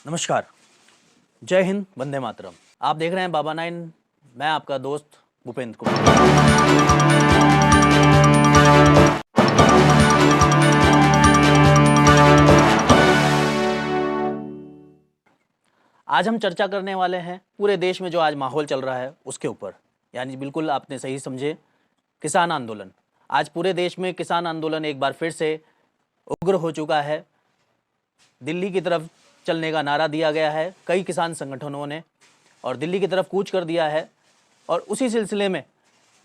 नमस्कार, जय हिंद, वंदे मातरम। आप देख रहे हैं बाबा 9। मैं आपका दोस्त भूपेंद्र कुमार। आज हम चर्चा करने वाले हैं पूरे देश में जो आज माहौल चल रहा है उसके ऊपर, यानी बिल्कुल आपने सही समझे, किसान आंदोलन। आज पूरे देश में किसान आंदोलन एक बार फिर से उग्र हो चुका है। दिल्ली की तरफ चलने का नारा दिया गया है कई किसान संगठनों ने और दिल्ली की तरफ कूच कर दिया है। और उसी सिलसिले में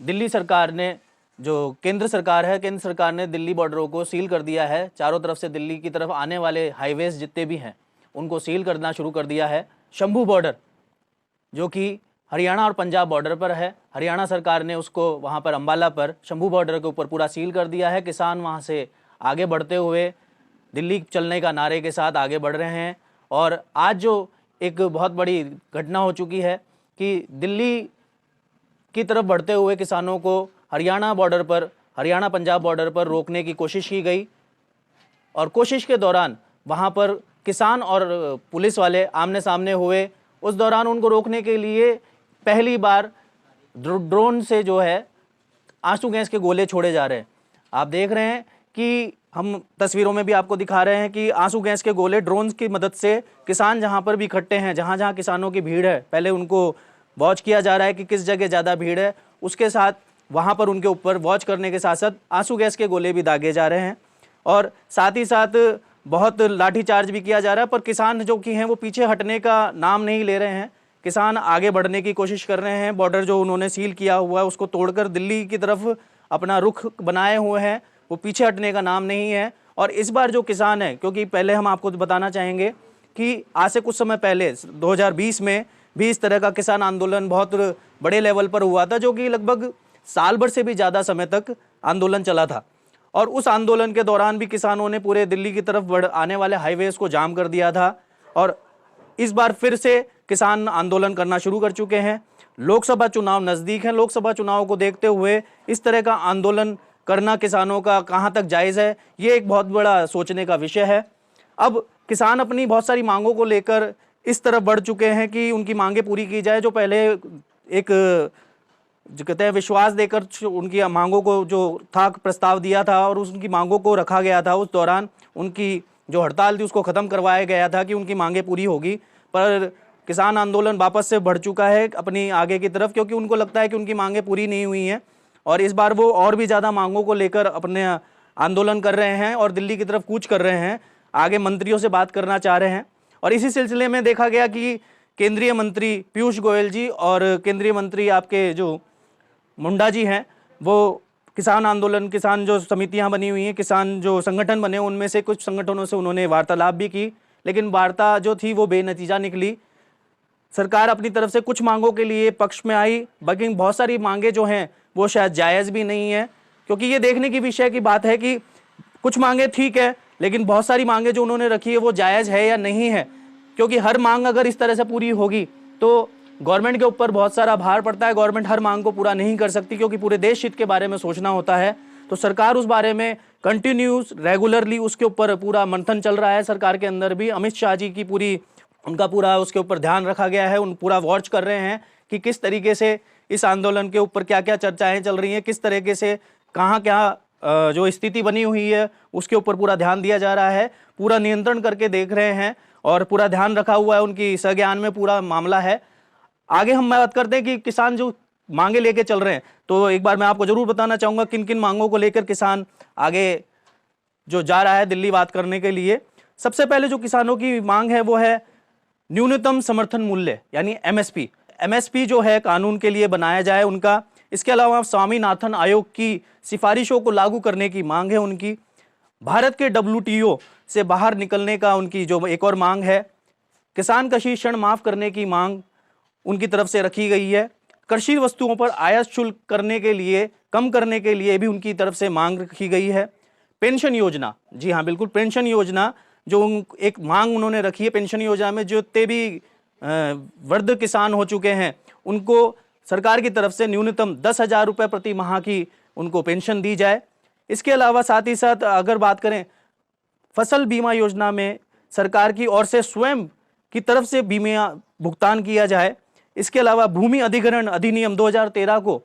दिल्ली सरकार ने, जो केंद्र सरकार है, केंद्र सरकार ने दिल्ली बॉर्डरों को सील कर दिया है। चारों तरफ से दिल्ली की तरफ आने वाले हाईवेज जितने भी हैं उनको सील करना शुरू कर दिया है। शंभू बॉर्डर जो कि हरियाणा और पंजाब बॉर्डर पर है, हरियाणा सरकार ने उसको वहाँ पर अम्बाला पर शंभू बॉर्डर के ऊपर पूरा सील कर दिया है। किसान वहाँ से आगे बढ़ते हुए दिल्ली चलने का नारे के साथ आगे बढ़ रहे हैं। और आज जो एक बहुत बड़ी घटना हो चुकी है कि दिल्ली की तरफ बढ़ते हुए किसानों को हरियाणा बॉर्डर पर, हरियाणा पंजाब बॉर्डर पर रोकने की कोशिश की गई और कोशिश के दौरान वहाँ पर किसान और पुलिस वाले आमने सामने हुए। उस दौरान उनको रोकने के लिए पहली बार ड्रोन से जो है आंसू गैस के गोले छोड़े जा रहे हैं। आप देख रहे हैं कि हम तस्वीरों में भी आपको दिखा रहे हैं कि आंसू गैस के गोले ड्रोन की मदद से किसान जहां पर भी इकट्ठे हैं, जहां जहां किसानों की भीड़ है, पहले उनको वॉच किया जा रहा है कि किस जगह ज़्यादा भीड़ है, उसके साथ वहां पर उनके ऊपर वॉच करने के साथ साथ आंसू गैस के गोले भी दागे जा रहे हैं और साथ ही साथ बहुत लाठीचार्ज भी किया जा रहा है। पर किसान जो कि हैं वो पीछे हटने का नाम नहीं ले रहे हैं। किसान आगे बढ़ने की कोशिश कर रहे हैं। बॉर्डर जो उन्होंने सील किया हुआ है उसको तोड़कर दिल्ली की तरफ अपना रुख बनाए हुए हैं, वो पीछे हटने का नाम नहीं है। और इस बार जो किसान है, क्योंकि पहले हम आपको बताना चाहेंगे कि आज से कुछ समय पहले 2020 में भी इस तरह का किसान आंदोलन बहुत बड़े लेवल पर हुआ था, जो कि लगभग साल भर से भी ज़्यादा समय तक आंदोलन चला था। और उस आंदोलन के दौरान भी किसानों ने पूरे दिल्ली की तरफ आने वाले हाईवेज को जाम कर दिया था। और इस बार फिर से किसान आंदोलन करना शुरू कर चुके हैं। लोकसभा चुनाव नज़दीक हैं। लोकसभा चुनाव को देखते हुए इस तरह का आंदोलन करना किसानों का कहां तक जायज़ है, ये एक बहुत बड़ा सोचने का विषय है। अब किसान अपनी बहुत सारी मांगों को लेकर इस तरफ बढ़ चुके हैं कि उनकी मांगें पूरी की जाए। जो पहले एक जो कहते हैं विश्वास देकर उनकी मांगों को जो था प्रस्ताव दिया था और उनकी मांगों को रखा गया था, उस दौरान उनकी जो हड़ताल थी उसको ख़त्म करवाया गया था कि उनकी मांगें पूरी होगी। पर किसान आंदोलन वापस से बढ़ चुका है अपनी आगे की तरफ, क्योंकि उनको लगता है कि उनकी मांगें पूरी नहीं हुई हैं और इस बार वो और भी ज़्यादा मांगों को लेकर अपने आंदोलन कर रहे हैं और दिल्ली की तरफ कूच कर रहे हैं, आगे मंत्रियों से बात करना चाह रहे हैं। और इसी सिलसिले में देखा गया कि केंद्रीय मंत्री पीयूष गोयल जी और केंद्रीय मंत्री आपके जो मुंडा जी हैं, वो किसान आंदोलन, किसान जो समितियां बनी हुई हैं, किसान जो संगठन बने, उनमें से कुछ संगठनों से उन्होंने वार्तालाप भी की, लेकिन वार्ता जो थी वो बेनतीजा निकली। सरकार अपनी तरफ से कुछ मांगों के लिए पक्ष में आई, बाकी बहुत सारी मांगे जो हैं वो शायद जायज़ भी नहीं है, क्योंकि ये देखने की विषय की बात है कि कुछ मांगे ठीक है, लेकिन बहुत सारी मांगे जो उन्होंने रखी है वो जायज़ है या नहीं है। क्योंकि हर मांग अगर इस तरह से पूरी होगी तो गवर्नमेंट के ऊपर बहुत सारा भार पड़ता है। गवर्नमेंट हर मांग को पूरा नहीं कर सकती, क्योंकि पूरे देश हित के बारे में सोचना होता है। तो सरकार उस बारे में कंटिन्यूस रेगुलरली उसके ऊपर पूरा मंथन चल रहा है। सरकार के अंदर भी अमित शाह जी की पूरी, उनका पूरा उसके ऊपर ध्यान रखा गया है। उन पूरा वॉच कर रहे हैं कि किस तरीके से इस आंदोलन के ऊपर क्या क्या चर्चाएं चल रही हैं, किस तरीके से कहाँ क्या जो स्थिति बनी हुई है उसके ऊपर पूरा ध्यान दिया जा रहा है। पूरा नियंत्रण करके देख रहे हैं और पूरा ध्यान रखा हुआ है, उनकी संज्ञान में पूरा मामला है। आगे हम बात करते हैं कि किसान जो मांगे लेके चल रहे हैं, तो एक बार मैं आपको जरूर बताना चाहूँगा किन किन मांगों को लेकर किसान आगे जो जा रहा है दिल्ली बात करने के लिए। सबसे पहले जो किसानों की मांग है वो है न्यूनतम समर्थन मूल्य, यानी एमएसपी। एमएसपी जो है कानून के लिए बनाया जाए उनका। इसके अलावा स्वामीनाथन आयोग की सिफारिशों को लागू करने की मांग है उनकी। भारत के WTO से बाहर निकलने का उनकी जो एक और मांग है। किसान कृषि ऋण माफ करने की मांग उनकी तरफ से रखी गई है। कृषि वस्तुओं पर आयात शुल्क करने के लिए, कम करने के लिए भी उनकी तरफ से मांग रखी गई है। पेंशन योजना, जी हाँ बिल्कुल, पेंशन योजना जो एक मांग उन्होंने रखी है। पेंशन योजना में जो जितने भी वृद्ध किसान हो चुके हैं उनको सरकार की तरफ से न्यूनतम 10,000 रुपये प्रति माह की उनको पेंशन दी जाए। इसके अलावा साथ ही साथ अगर बात करें फसल बीमा योजना में सरकार की ओर से स्वयं की तरफ से बीमा भुगतान किया जाए। इसके अलावा भूमि अधिग्रहण अधिनियम 2013 को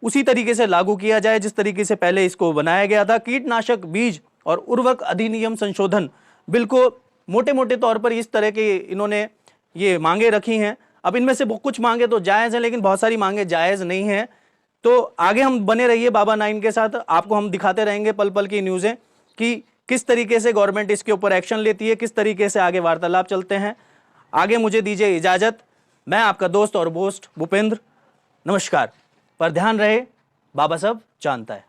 उसी तरीके से लागू किया जाए जिस तरीके से पहले इसको बनाया गया था। कीटनाशक, बीज और उर्वरक अधिनियम संशोधन बिल को मोटे मोटे तौर पर इस तरह के इन्होंने ये मांगे रखी हैं। अब इनमें से कुछ मांगे तो जायज़ हैं, लेकिन बहुत सारी मांगे जायज़ नहीं हैं। तो आगे हम बने रहिए बाबा 9 के साथ, आपको हम दिखाते रहेंगे पल पल की न्यूज़ें कि किस तरीके से गवर्नमेंट इसके ऊपर एक्शन लेती है, किस तरीके से आगे वार्तालाप चलते हैं। आगे मुझे दीजिए इजाज़त। मैं आपका दोस्त और होस्ट भूपेंद्र, नमस्कार। पर ध्यान रहे, बाबा सब जानता है।